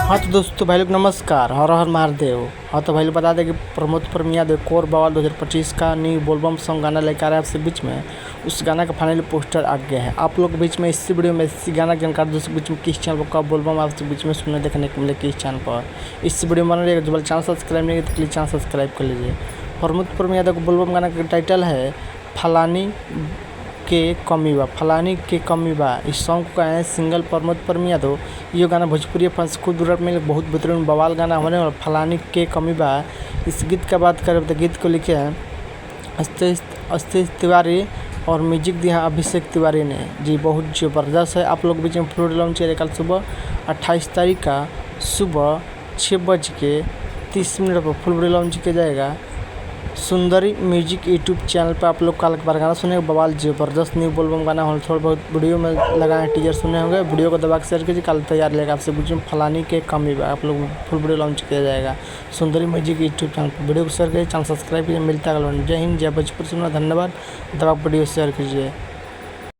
हाँ तो दोस्तों भाई लोग नमस्कार, हर हर महादेव। हाँ तो भाई लोग बता दें कि प्रमोद परमिया कोर बवाल 2025 का न्यू बोलबम सॉन्ग गाना लेकर आ रहा है आपसे बीच में। उस गाना का फाइनली पोस्टर आ गया है आप लोग के बीच में। इसी वीडियो में इसी गाना की जानकारी दोस्तों बीच में किस चैनल पर कब बोलबम आपसे बीच में सुनने देखने को मिले किस चैनल पर। इस वीडियो में बना रहिएगा। जो चैनल सब्सक्राइब नहीं तो प्लीज़ चैनल सब्सक्राइब कर लीजिए। प्रमोद परमिया को बोलबम गाना का टाइटल है फलानी के कमी बा। इस सॉन्ग को गाए सिंगल प्रमोद परमिया। ये गाना भोजपुरी फंस खुद रैप में बहुत बेहतरीन बवाल गाना होने और फलानी के कमी बा। इस गीत का बात करें तो गीत को लिखे हैं अस्तिश तिवारी और म्यूजिक दिया अभिषेक तिवारी ने। जी बहुत ज़बरदस्त है। आप लोग बीच में फुल लॉन्च है कल सुबह 28 तारीख का सुबह 6:30 पर फुल लॉन्च किया जाएगा सुंदरी म्यूजिक यूट्यूब चैनल पर। आप लोग कल बार गाना सुने बवाल ज़बरदस्त न्यू बोलबम गाना हो। थोड़ा बहुत वीडियो में लगाए टीजर सुने होंगे। वीडियो को दबा के शेयर कीजिए। कल तैयार लेगा आपसे बीच में फलानी के कमी बा। आप लोग फुल वीडियो लॉन्च किया जाएगा सुंदरी म्यूजिक यूट्यूब चैनल पर। वीडियो को शेयर कीजिए, चैनल सब्सक्राइब कीजिए। मिलता है जय हिंद जय भोजपुरी सुनना। धन्यवाद। दबा वीडियो शेयर कीजिए।